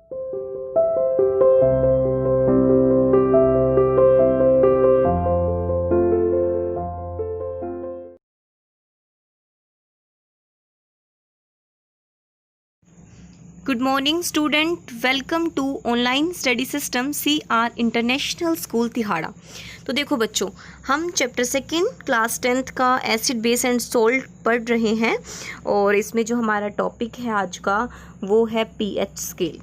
Good morning student, welcome to online study system CR international school Tihara. तो देखो बच्चों, हम चैप्टर 2 क्लास 10th का एसिड बेस एंड सोल्ट पढ़ रहे हैं और इसमें जो हमारा टॉपिक है आज का वो है pH स्केल।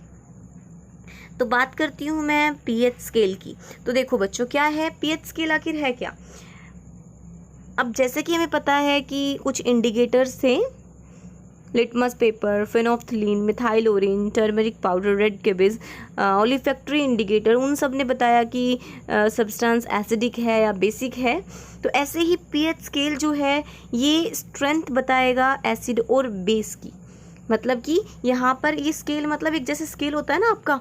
तो बात करती हूँ मैं pH स्केल की। तो देखो बच्चों, क्या है pH स्केल, आखिर है क्या। अब जैसे कि हमें पता है कि कुछ इंडिकेटर्स थे, litmus paper, phenolphthalein, methyl orange, turmeric powder, red cabbage, olfactory indicator, उन सब ने बताया कि सब्सटेंस एसिडिक है या बेसिक है। तो ऐसे ही pH स्केल जो है ये स्ट्रेंथ बताएगा एसिड और बेस की। मतलब कि यहाँ पर ये स्केल, मतलब एक जैसे स्केल होता है ना आपका,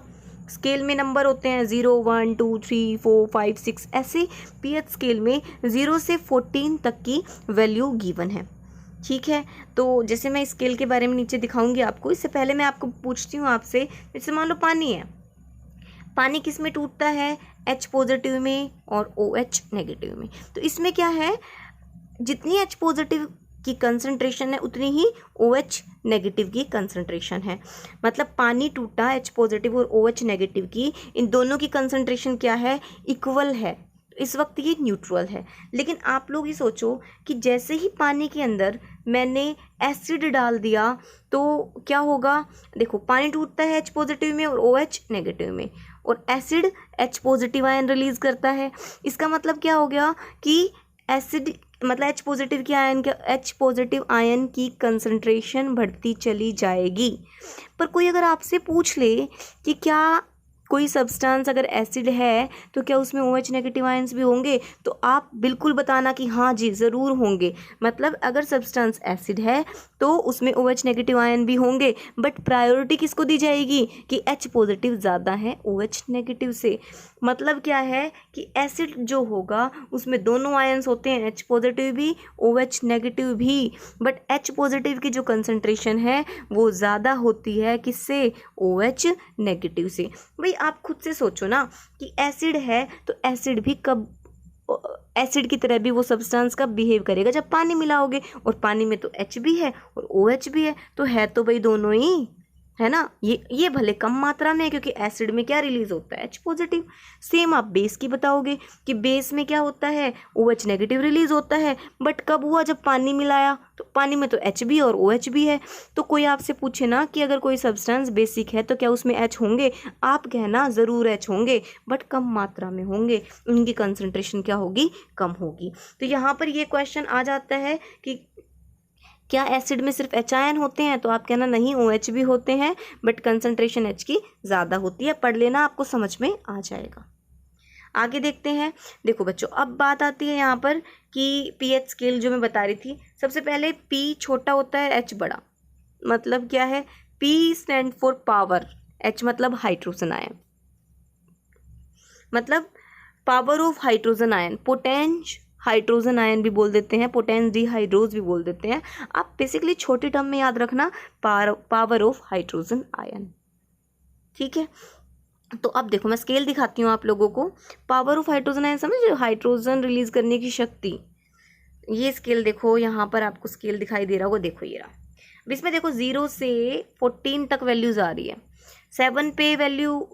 स्केल में नंबर होते हैं 0, 1, 2, 3, 4, 5, 6, ऐसे pH स्केल में 0 से 14 तक की वैल्यू गिवन है। ठीक है, तो जैसे मैं स्केल के बारे में नीचे दिखाऊंगी आपको, इससे पहले मैं आपको पूछती हूँ आपसे, जैसे मान लो पानी है, पानी किस में टूटता है, H पॉजिटिव में और OH नेगेटिव में। तो इसमें क्या है, जितनी H पॉजिटिव की कंसंट्रेशन है उतनी ही OH नेगेटिव की कंसंट्रेशन है। मतलब पानी टूटा H पॉजिटिव और OH नेगेटिव की, इन दोनों की कंसंट्रेशन क्या है, इक्वल है। इस वक्त ये न्यूट्रल है। लेकिन आप लोग ये सोचो कि जैसे ही पानी के अंदर मैंने एसिड डाल दिया तो क्या होगा। देखो, पानी टूटता है H पॉजिटिव में और OH नेगेटिव में, और acid H positive ion release करता है। इसका मतलब क्या हो गया कि एसिड मतलब H पॉजिटिव आयन की कंसंट्रेशन बढ़ती चली जाएगी। पर कोई अगर आपसे पूछ ले कि क्या कोई सब्सटेंस अगर एसिड है तो क्या उसमें OH नेगेटिव आयंस भी होंगे, तो आप बिल्कुल बताना कि हाँ जी ज़रूर होंगे। मतलब अगर सब्सटेंस एसिड है तो उसमें OH नेगेटिव आयन भी होंगे, बट प्रायोरिटी किसको दी जाएगी कि H पॉजिटिव ज़्यादा है OH नेगेटिव से। मतलब क्या है कि एसिड जो होगा उसमें दोनों आयंस होते हैं, H पॉजिटिव भी OH नेगेटिव भी, बट H पॉजिटिव की जो कंसंट्रेशन है वो ज़्यादा होती है किससे, OH नेगेटिव से। भाई आप खुद से सोचो ना कि एसिड है तो एसिड भी कब एसिड की तरह भी वो सब्सटेंस कब बिहेव करेगा, जब पानी मिलाओगे, और पानी में तो H भी है और OH भी है, तो है तो भाई दोनों ही है ना। ये भले कम मात्रा में है क्योंकि एसिड में क्या रिलीज होता है, H पॉजिटिव। सेम आप बेस की बताओगे कि बेस में क्या होता है, OH नेगेटिव रिलीज होता है, बट कब हुआ, जब पानी मिलाया, तो पानी में तो H भी और OH भी है। तो कोई आपसे पूछे ना कि अगर कोई सब्सटेंस बेसिक है तो क्या उसमें H होंगे, आप कहना ज़रूर H होंगे, बट कम मात्रा में होंगे, उनकी कंसंट्रेशन क्या होगी, कम होगी। तो यहाँ पर ये क्वेश्चन आ जाता है कि क्या एसिड में सिर्फ H आयन होते हैं, तो आप कहना नहीं, OH भी होते हैं, बट कंसंट्रेशन H की ज़्यादा होती है। पढ़ लेना, आपको समझ में आ जाएगा। आगे देखते हैं। देखो बच्चों, अब बात आती है यहाँ पर कि pH स्केल जो मैं बता रही थी, सबसे पहले P छोटा होता है, H बड़ा। मतलब क्या है, P stand for power, H मतलब हाइड्रोजन आयन, मतलब power of hydrogen ion, potens hydrogen ion भी बोल देते हैं, पोटेंस डिहाइड्रोज भी बोल देते हैं। आप बेसिकली छोटे टर्म में याद रखना, पावर ऑफ हाइड्रोजन आयन। ठीक है, तो अब देखो मैं स्केल दिखाती हूँ आप लोगों को। पावर ऑफ हाइड्रोजन आयन समझ रहे हो, हाइड्रोजन रिलीज करने की शक्ति। ये स्केल देखो, यहाँ पर आपको स्केल दिखाई दे रहा होगा, देखो ये रहा। अब इसमें देखो 0 से 14 तक वैल्यूज आ रही है। 7 पे वैल्यू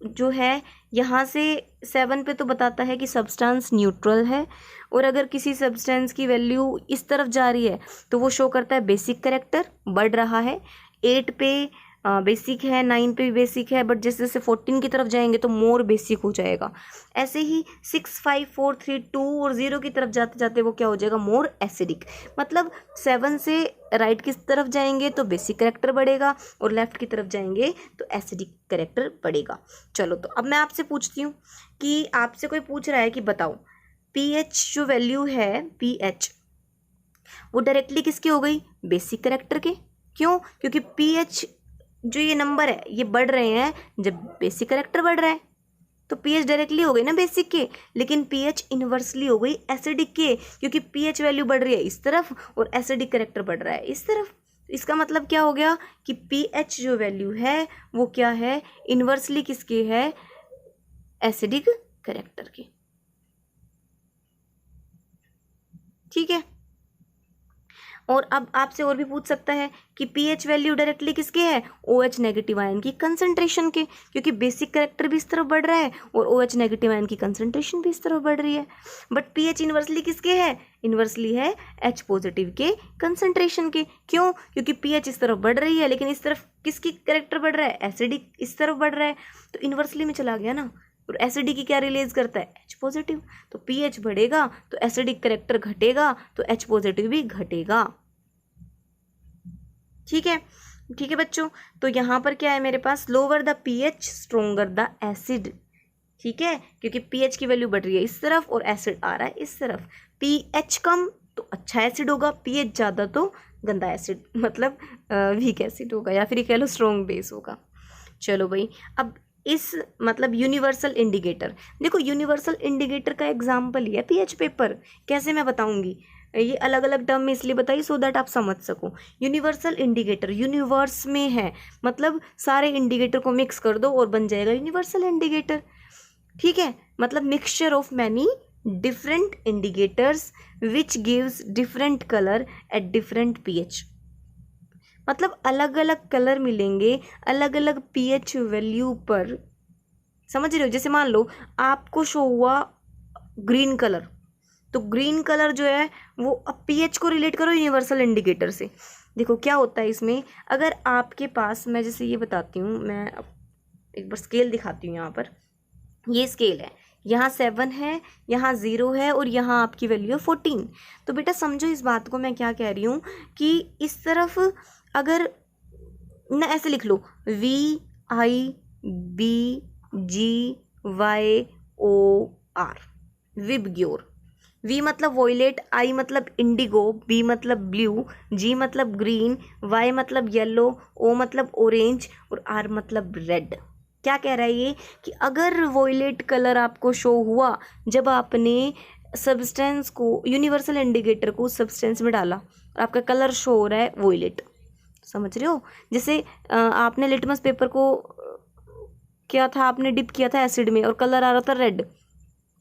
जो है, यहाँ से 7 पे तो बताता है कि सब्सटेंस न्यूट्रल है, और अगर किसी सब्सटेंस की वैल्यू इस तरफ जा रही है तो वो शो करता है बेसिक कैरेक्टर, बढ़ रहा है। 8 पे बेसिक है, 9 पे भी बेसिक है, बट जैसे जैसे 14 की तरफ जाएंगे तो मोर बेसिक हो जाएगा। ऐसे ही 6, 5, 4, 3, 2 और 0 की तरफ जाते जाते वो क्या हो जाएगा, मोर एसिडिक। मतलब 7 से राइट की तरफ जाएंगे तो बेसिक कैरेक्टर बढ़ेगा, और लेफ्ट की तरफ जाएंगे तो एसिडिक कैरेक्टर बढ़ेगा। चलो, तो अब मैं आपसे पूछती हूँ कि आपसे कोई पूछ रहा है कि बताओ pH जो वैल्यू है, pH वो डायरेक्टली किसकी हो गई, बेसिक कैरेक्टर के। क्यों, क्योंकि pH जो ये नंबर है ये बढ़ रहे हैं जब बेसिक कैरेक्टर बढ़ रहा है, तो pH डायरेक्टली हो गई ना बेसिक के, लेकिन pH इन्वर्सली हो गई एसिडिक के, क्योंकि pH वैल्यू बढ़ रही है इस तरफ और एसिडिक कैरेक्टर बढ़ रहा है इस तरफ। तो इसका मतलब क्या हो गया कि pH जो वैल्यू है वो क्या है, इन्वर्सली किसके है, एसिडिक कैरेक्टर के। ठीक है। और अब आपसे और भी पूछ सकता है कि pH वैल्यू डायरेक्टली किसके है, OH नेगेटिव आयन की कंसंट्रेशन के, क्योंकि बेसिक कैरेक्टर भी इस तरफ बढ़ रहा है और OH नेगेटिव आयन की कंसंट्रेशन भी इस तरफ बढ़ रही है। बट pH इन्वर्सली किसके है, इन्वर्सली है H पॉजिटिव के कंसंट्रेशन के। क्यों, क्योंकि pH इस तरफ बढ़ रही है लेकिन इस तरफ किसकी कैरेक्टर बढ़ रहा है, एसिडिक इस तरफ बढ़ रहा है, तो इन्वर्सली में चला गया ना। और एसिडिक की क्या रिलीज करता है, H पॉजिटिव। तो pH बढ़ेगा तो एसिडिक कैरेक्टर घटेगा तो H पॉजिटिव भी घटेगा। ठीक है, ठीक है बच्चों। तो यहाँ पर क्या है मेरे पास, lower the pH stronger the acid. ठीक है, क्योंकि pH की वैल्यू बढ़ रही है इस तरफ और एसिड आ रहा है इस तरफ। pH कम तो अच्छा एसिड होगा, pH ज़्यादा तो गंदा एसिड, मतलब वीक एसिड होगा, या फिर कह लो स्ट्रॉन्ग बेस होगा। चलो भाई, अब इस मतलब यूनिवर्सल इंडिकेटर, देखो यूनिवर्सल इंडिकेटर का एग्जाम्पल ही है pH पेपर। कैसे मैं बताऊंगी, ये अलग अलग टर्म में इसलिए बताइए सो दैट आप समझ सको। यूनिवर्सल इंडिकेटर यूनिवर्स में है, मतलब सारे इंडिकेटर को मिक्स कर दो और बन जाएगा यूनिवर्सल इंडिकेटर। ठीक है, मतलब mixture of many different indicators which gives different colour at different pH। मतलब अलग अलग कलर मिलेंगे अलग अलग pH वैल्यू पर, समझ रहे हो। जैसे मान लो आपको शो हुआ ग्रीन कलर, तो ग्रीन कलर जो है वो अब pH को रिलेट करो यूनिवर्सल इंडिकेटर से। देखो क्या होता है इसमें, अगर आपके पास, मैं जैसे ये बताती हूँ, मैं एक बार स्केल दिखाती हूँ। यहाँ पर ये स्केल है, यहाँ 7 है, यहाँ 0 है और यहाँ आपकी वैल्यू है 14। तो बेटा समझो इस बात को मैं क्या कह रही हूँ कि इस तरफ अगर ना ऐसे लिख लो VIBGYOR, विबग्योर। V मतलब वॉयलेट, I मतलब इंडिगो, B मतलब ब्लू, G मतलब ग्रीन, Y मतलब येलो, O मतलब ऑरेंज और R मतलब रेड। क्या कह रहा है ये कि अगर वॉयलेट कलर आपको शो हुआ जब आपने सब्सटेंस को, यूनिवर्सल इंडिकेटर को सब्सटेंस में डाला और आपका कलर शो हो रहा है वॉयलेट, समझ रहे हो। जैसे आपने लिटमस पेपर को क्या था, आपने डिप किया था एसिड में और कलर आ रहा था रेड,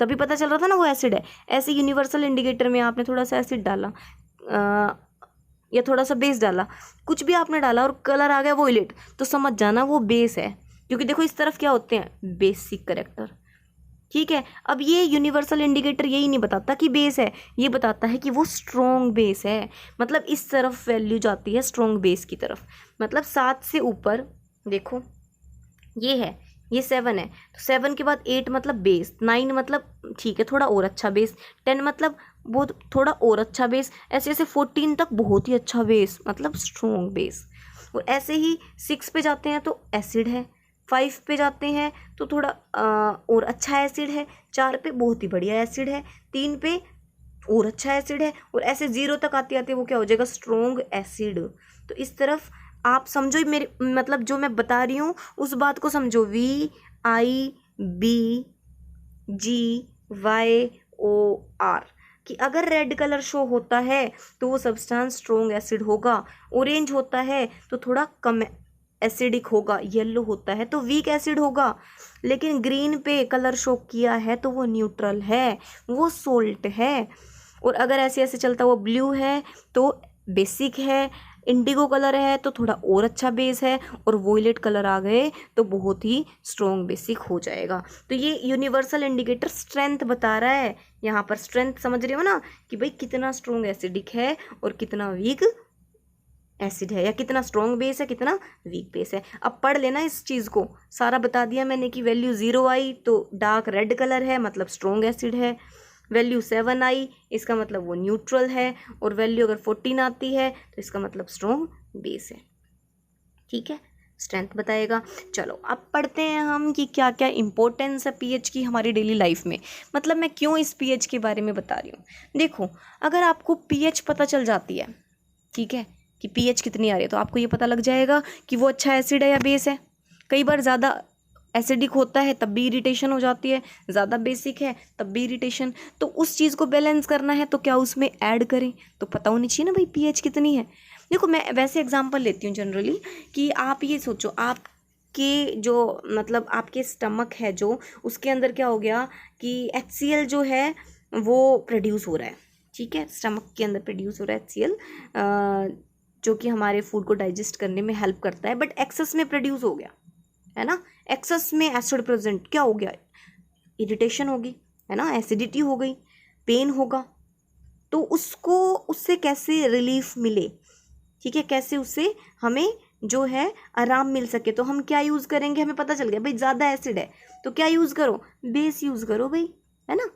तभी पता चल रहा था ना वो एसिड है। ऐसे यूनिवर्सल इंडिकेटर में आपने थोड़ा सा एसिड डाला या थोड़ा सा बेस डाला, कुछ भी आपने डाला और कलर आ गया वॉयलेट, तो समझ जाना वो बेस है, क्योंकि देखो इस तरफ क्या होते हैं, बेसिक कैरेक्टर। ठीक है, अब ये यूनिवर्सल इंडिकेटर यही नहीं बताता कि बेस है, ये बताता है कि वो स्ट्रॉन्ग बेस है। मतलब इस तरफ वैल्यू जाती है स्ट्रॉन्ग बेस की तरफ, मतलब 7 से ऊपर। देखो ये है, ये 7 है, तो 7 के बाद 8 मतलब बेस, 9 मतलब ठीक है थोड़ा और अच्छा बेस, 10 मतलब बहुत थोड़ा और अच्छा बेस, ऐसे ऐसे 14 तक बहुत ही अच्छा बेस, मतलब स्ट्रॉन्ग बेस। और ऐसे ही 6 पे जाते हैं तो एसिड है, 5 पे जाते हैं तो थोड़ा और अच्छा एसिड है, 4 पे बहुत ही बढ़िया एसिड है, 3 पे और अच्छा एसिड है, और ऐसे 0 तक आते आते वो क्या हो जाएगा, स्ट्रॉन्ग एसिड। तो इस तरफ आप समझो मेरे मतलब जो मैं बता रही हूँ उस बात को समझो, VIBGYOR, कि अगर रेड कलर शो होता है तो वो सब्सटेंस स्ट्रॉन्ग एसिड होगा, ऑरेंज होता है तो थोड़ा कम एसिडिक होगा, येलो होता है तो वीक एसिड होगा, लेकिन ग्रीन पे कलर शो किया है तो वो न्यूट्रल है, वो सोल्ट है। और अगर ऐसे ऐसे चलता हुआ ब्लू है तो बेसिक है, इंडिगो कलर है तो थोड़ा और अच्छा बेस है, और वॉयलेट कलर आ गए तो बहुत ही स्ट्रॉन्ग बेसिक हो जाएगा। तो ये यूनिवर्सल इंडिकेटर स्ट्रेंथ बता रहा है। यहाँ पर स्ट्रेंथ समझ रहे हो ना, कि भाई कितना स्ट्रॉन्ग एसिडिक है और कितना वीक एसिड है, या कितना स्ट्रॉन्ग बेस है कितना वीक बेस है। अब पढ़ लेना इस चीज़ को, सारा बता दिया मैंने कि वैल्यू 0 आई तो डार्क रेड कलर है मतलब स्ट्रॉन्ग एसिड है, वैल्यू 7 आई इसका मतलब वो न्यूट्रल है, और वैल्यू अगर 14 आती है तो इसका मतलब स्ट्रॉन्ग बेस है। ठीक है, स्ट्रेंथ बताएगा। चलो अब पढ़ते हैं हम कि क्या क्या इंपॉर्टेंस है पीएच की हमारी डेली लाइफ में, मतलब मैं क्यों इस पीएच के बारे में बता रही हूँ। देखो अगर आपको पीएच पता चल जाती है, ठीक है, कि पीएच कितनी आ रही है, तो आपको ये पता लग जाएगा कि वो अच्छा एसिड है या बेस है। कई बार ज़्यादा एसिडिक होता है तब भी इरिटेशन हो जाती है, ज़्यादा बेसिक है तब भी इरिटेशन। तो उस चीज़ को बैलेंस करना है तो क्या उसमें ऐड करें, तो पता होनी चाहिए ना भाई पीएच कितनी है। देखो मैं वैसे एग्जांपल लेती हूँ जनरली कि आप ये सोचो, आपके जो मतलब आपके स्टमक है जो, उसके अंदर क्या हो गया कि HCl जो है वो प्रोड्यूस हो रहा है, ठीक है, स्टमक के अंदर प्रोड्यूस हो रहा है HCl, जो कि हमारे फूड को डाइजेस्ट करने में हेल्प करता है, बट एक्सेस में प्रोड्यूस हो गया, है ना, एक्सेस में एसिड प्रेजेंट, क्या हो गया, इरिटेशन होगी, है ना, एसिडिटी हो गई, पेन होगा। तो उससे कैसे रिलीफ मिले, ठीक है, कैसे उससे हमें जो है आराम मिल सके, तो हम क्या यूज़ करेंगे, हमें पता चल गया भाई ज़्यादा एसिड है तो क्या यूज़ करो, बेस यूज़ करो भाई, है ना।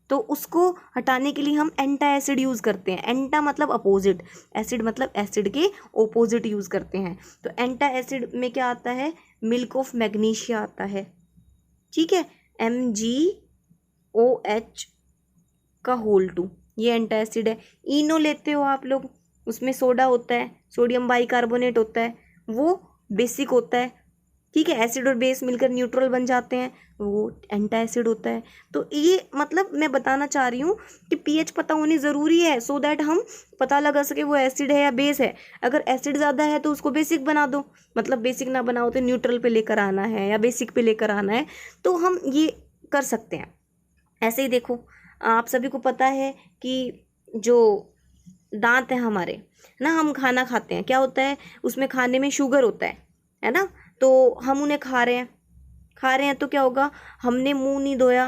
तो उसको हटाने के लिए हम एंटा एसिड यूज़ करते हैं, एंटा मतलब अपोजिट, एसिड मतलब एसिड के ओपोजिट यूज़ करते हैं। तो एंटा एसिड में क्या आता है, मिल्क ऑफ मैग्नीशिया आता है, ठीक है, MgOH का होल 2, ये एंटा एसिड है। इनो लेते हो आप लोग, उसमें सोडा होता है, सोडियम बाइकार्बोनेट होता है, वो बेसिक होता है, ठीक है, एसिड और बेस मिलकर न्यूट्रल बन जाते हैं, वो एंटा एसिड होता है। तो ये मतलब मैं बताना चाह रही हूँ कि पीएच पता होनी ज़रूरी है, सो दैट हम पता लगा सके वो एसिड है या बेस है। अगर एसिड ज़्यादा है तो उसको बेसिक बना दो, मतलब बेसिक ना बनाओ तो न्यूट्रल पे लेकर आना है या बेसिक पे लेकर आना है, तो हम ये कर सकते हैं। ऐसे ही देखो, आप सभी को पता है कि जो दांत है हमारे ना, हम खाना खाते हैं, क्या होता है उसमें, खाने में शुगर होता है ना, तो हम उन्हें खा रहे हैं तो क्या होगा, हमने मुंह नहीं धोया,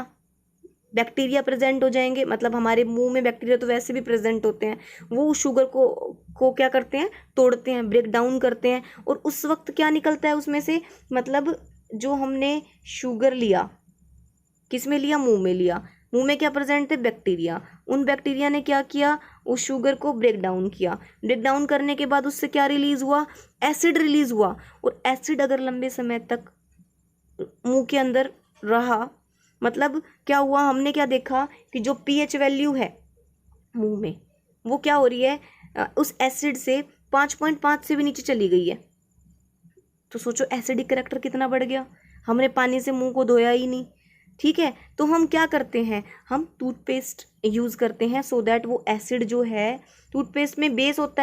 बैक्टीरिया प्रेजेंट हो जाएंगे, मतलब हमारे मुंह में बैक्टीरिया तो वैसे भी प्रेजेंट होते हैं, वो शुगर को क्या करते हैं, तोड़ते हैं, ब्रेक डाउन करते हैं, और उस वक्त क्या निकलता है उसमें से, मतलब जो हमने शुगर लिया, किस में लिया, मुंह में लिया, मुंह में क्या प्रेजेंट थे, बैक्टीरिया, उन बैक्टीरिया ने क्या किया, उस शुगर को ब्रेक डाउन किया, ब्रेक डाउन करने के बाद उससे क्या रिलीज हुआ, एसिड रिलीज हुआ। और एसिड अगर लंबे समय तक मुंह के अंदर रहा, मतलब क्या हुआ, हमने क्या देखा कि जो पीएच वैल्यू है मुंह में, वो क्या हो रही है, उस एसिड से 5.5 से भी नीचे चली गई है। तो सोचो एसिडिक करेक्टर कितना बढ़ गया, हमने पानी से मुंह को धोया ही नहीं, ठीक है। तो हम क्या करते हैं, हम टूथपेस्ट यूज़ करते हैं, सो दैट वो एसिड जो है, टूथपेस्ट में बेस होता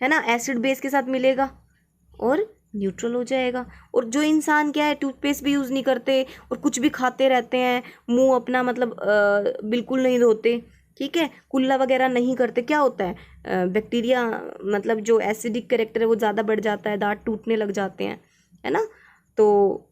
है ना, एसिड बेस के साथ मिलेगा और न्यूट्रल हो जाएगा। और जो इंसान क्या है, टूथपेस्ट भी यूज़ नहीं करते और कुछ भी खाते रहते हैं, मुंह अपना मतलब बिल्कुल नहीं धोते, ठीक है, कुल्ला वगैरह नहीं करते, क्या होता है, बैक्टीरिया मतलब जो एसिडिक करेक्टर है वो ज़्यादा बढ़ जाता है, दांत टूटने लग जाते हैं, है ना, तो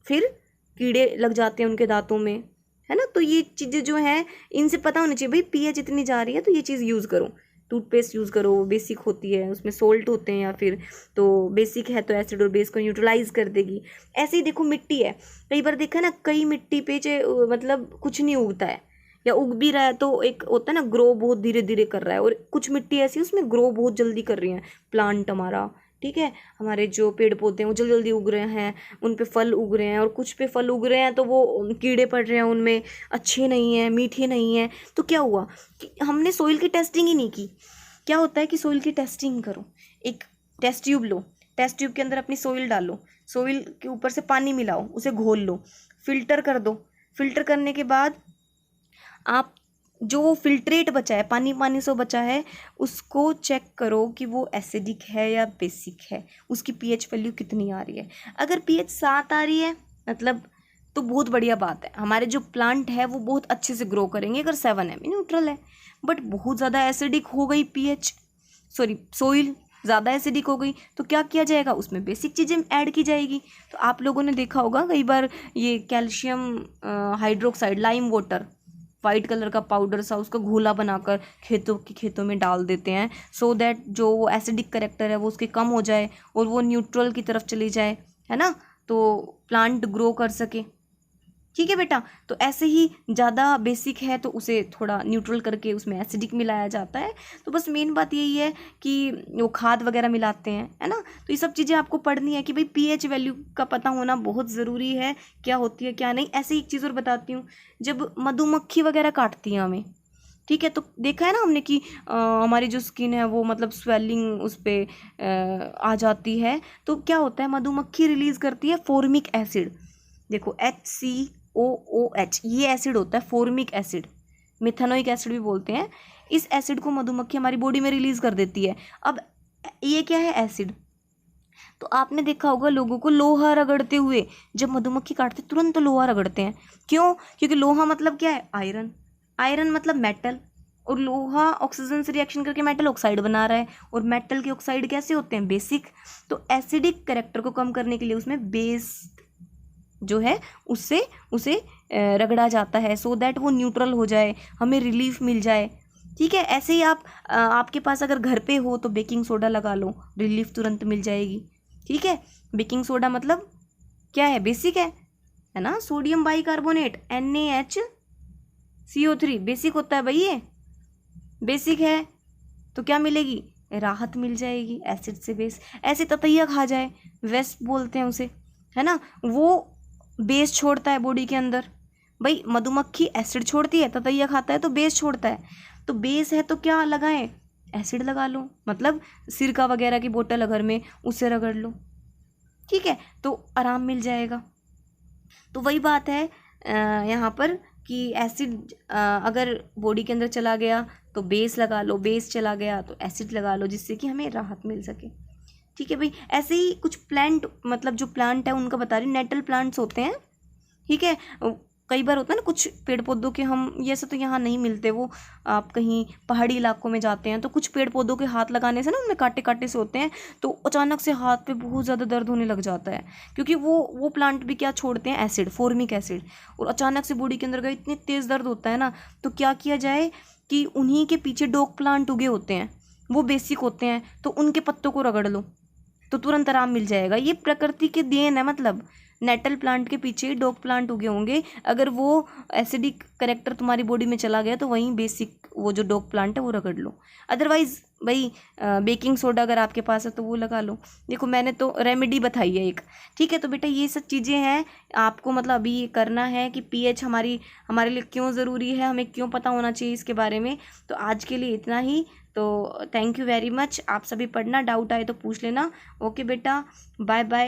फिर कीड़े लग जाते हैं उनके दांतों में, है ना। तो ये चीज़ें जो हैं इनसे पता होनी चाहिए भाई, पीएच इतनी जा रही है तो ये चीज़ यूज़ करो, टूथपेस्ट यूज़ करो, बेसिक होती है, उसमें सोल्ट होते हैं, या फिर तो बेसिक है तो एसिड और बेस को न्यूट्रलाइज कर देगी। ऐसे ही देखो मिट्टी है, कई बार देखा ना, कई मिट्टी पे मतलब कुछ नहीं उगता है, या उग भी रहा है तो एक होता है ना, ग्रो बहुत धीरे धीरे कर रहा है, और कुछ मिट्टी ऐसी उसमें ग्रो बहुत जल्दी कर रही है प्लांट हमारा, ठीक है, हमारे जो पेड़ पौधे हैं वो जल्दी जल्दी उग रहे हैं, उन पे फल उग रहे हैं, और कुछ पे फल उग रहे हैं तो वो कीड़े पड़ रहे हैं उनमें, अच्छे नहीं हैं, मीठे नहीं हैं। तो क्या हुआ कि हमने सोइल की टेस्टिंग ही नहीं की। क्या होता है कि सोइल की टेस्टिंग करो, एक टेस्ट ट्यूब लो, टेस्ट ट्यूब के अंदर अपनी सोइल डालो, सोइल के ऊपर से पानी मिलाओ, उसे घोल लो, फिल्टर कर दो, फिल्टर करने के बाद आप जो वो फिल्ट्रेट बचा है, पानी पानी से बचा है, उसको चेक करो कि वो एसिडिक है या बेसिक है, उसकी पीएच वैल्यू कितनी आ रही है। अगर पीएच 7 आ रही है मतलब तो बहुत बढ़िया बात है, हमारे जो प्लांट है वो बहुत अच्छे से ग्रो करेंगे। अगर 7 है न्यूट्रल है, बट बहुत ज़्यादा एसिडिक हो गई पीएच, सॉरी सोइल ज़्यादा एसिडिक हो गई तो क्या किया जाएगा, उसमें बेसिक चीज़ें ऐड की जाएगी। तो आप लोगों ने देखा होगा कई बार ये calcium hydroxide, lime water, white colour का पाउडर सा, उसका घोला बनाकर खेतों में डाल देते हैं, सो दैट जो वो एसिडिक करेक्टर है वो उसके कम हो जाए और वो न्यूट्रल की तरफ चली जाए, है ना, तो प्लांट ग्रो कर सके। ठीक है बेटा, तो ऐसे ही ज़्यादा बेसिक है तो उसे थोड़ा न्यूट्रल करके उसमें एसिडिक मिलाया जाता है। तो बस मेन बात यही है कि वो खाद वगैरह मिलाते हैं, है ना। तो ये सब चीज़ें आपको पढ़नी है कि भाई पीएच वैल्यू का पता होना बहुत ज़रूरी है, क्या होती है क्या नहीं। ऐसे ही एक चीज़ और बताती हूँ, जब मधुमक्खी वगैरह काटती हैं हमें, ठीक है, तो देखा है ना हमने कि हमारी जो स्किन है वो मतलब स्वेलिंग उस पर आ जाती है। तो क्या होता है, मधुमक्खी रिलीज़ करती है फॉर्मिक एसिड, देखो HCOOH, ये एसिड होता है फॉर्मिक एसिड, मिथेनोइक एसिड भी बोलते हैं। इस एसिड को मधुमक्खी हमारी बॉडी में रिलीज़ कर देती है। अब ये क्या है, एसिड। तो आपने देखा होगा लोगों को लोहा रगड़ते हुए, जब मधुमक्खी काटते तुरंत लोहा रगड़ते हैं। क्यों? क्योंकि लोहा मतलब क्या है, आयरन। आयरन मतलब मेटल, और लोहा ऑक्सीजन से रिएक्शन करके मेटल ऑक्साइड बना रहा है, और मेटल के ऑक्साइड कैसे होते हैं, बेसिक। तो एसिडिक कैरेक्टर को कम करने के लिए उसमें बेस जो है उससे उसे रगड़ा जाता है, सो दैट वो न्यूट्रल हो जाए, हमें रिलीफ मिल जाए। ठीक है, ऐसे ही आपके पास अगर घर पे हो तो बेकिंग सोडा लगा लो, रिलीफ तुरंत मिल जाएगी। ठीक है, बेकिंग सोडा मतलब क्या है, बेसिक है ना, सोडियम बाइकार्बोनेट NaHCO3 बेसिक होता है भाई, ये बेसिक है। तो क्या मिलेगी, राहत मिल जाएगी एसिड से बेस। ऐसे ततैया खा जाए, वेस्ट बोलते हैं उसे, है ना, वो बेस छोड़ता है बॉडी के अंदर। भाई मधुमक्खी एसिड छोड़ती है, ततैया खाता है तो बेस छोड़ता है। तो बेस है तो क्या लगाएं, एसिड लगा लो, मतलब सिरका वगैरह की बोतल अगर में उससे रगड़ लो। ठीक है, तो आराम मिल जाएगा। तो वही बात है यहाँ पर कि एसिड अगर बॉडी के अंदर चला गया तो बेस लगा लो, बेस चला गया तो एसिड लगा लो, जिससे कि हमें राहत मिल सके। ठीक है भाई, ऐसे ही कुछ प्लांट, मतलब जो प्लांट है उनका बता रही हूँ, नेटल प्लांट्स होते हैं। ठीक है, कई बार होता है ना कुछ पेड़ पौधों के, हम ये सब तो यहाँ नहीं मिलते, वो आप कहीं पहाड़ी इलाकों में जाते हैं तो कुछ पेड़ पौधों के हाथ लगाने से ना उनमें कांटे कांटे से होते हैं, तो अचानक से हाथ पे बहुत ज़्यादा दर्द होने लग जाता है, क्योंकि वो प्लांट भी क्या छोड़ते हैं, एसिड, फॉर्मिक एसिड। और अचानक से बॉडी के अंदर गए, इतने तेज़ दर्द होता है ना, तो क्या किया जाए कि उन्हीं के पीछे डॉग प्लांट उगे होते हैं, वो बेसिक होते हैं, तो उनके पत्तों को रगड़ लो तो तुरंत आराम मिल जाएगा। ये प्रकृति के देन है, मतलब नेटल प्लांट के पीछे ही डॉग प्लांट उगे होंगे, अगर वो एसिडिक करेक्टर तुम्हारी बॉडी में चला गया तो वहीं बेसिक वो जो डॉग प्लांट है वो रगड़ लो। अदरवाइज भाई बेकिंग सोडा अगर आपके पास है तो वो लगा लो। देखो मैंने तो रेमेडी बताई है एक। ठीक है, तो बेटा ये सब चीज़ें हैं आपको, मतलब अभी ये करना है कि पीएच हमारे लिए क्यों ज़रूरी है, हमें क्यों पता होना चाहिए इसके बारे में। तो आज के लिए इतना ही। तो थैंक यू वेरी मच। आप सभी पढ़ना, डाउट आए तो पूछ लेना। ओके बेटा, बाय बाय।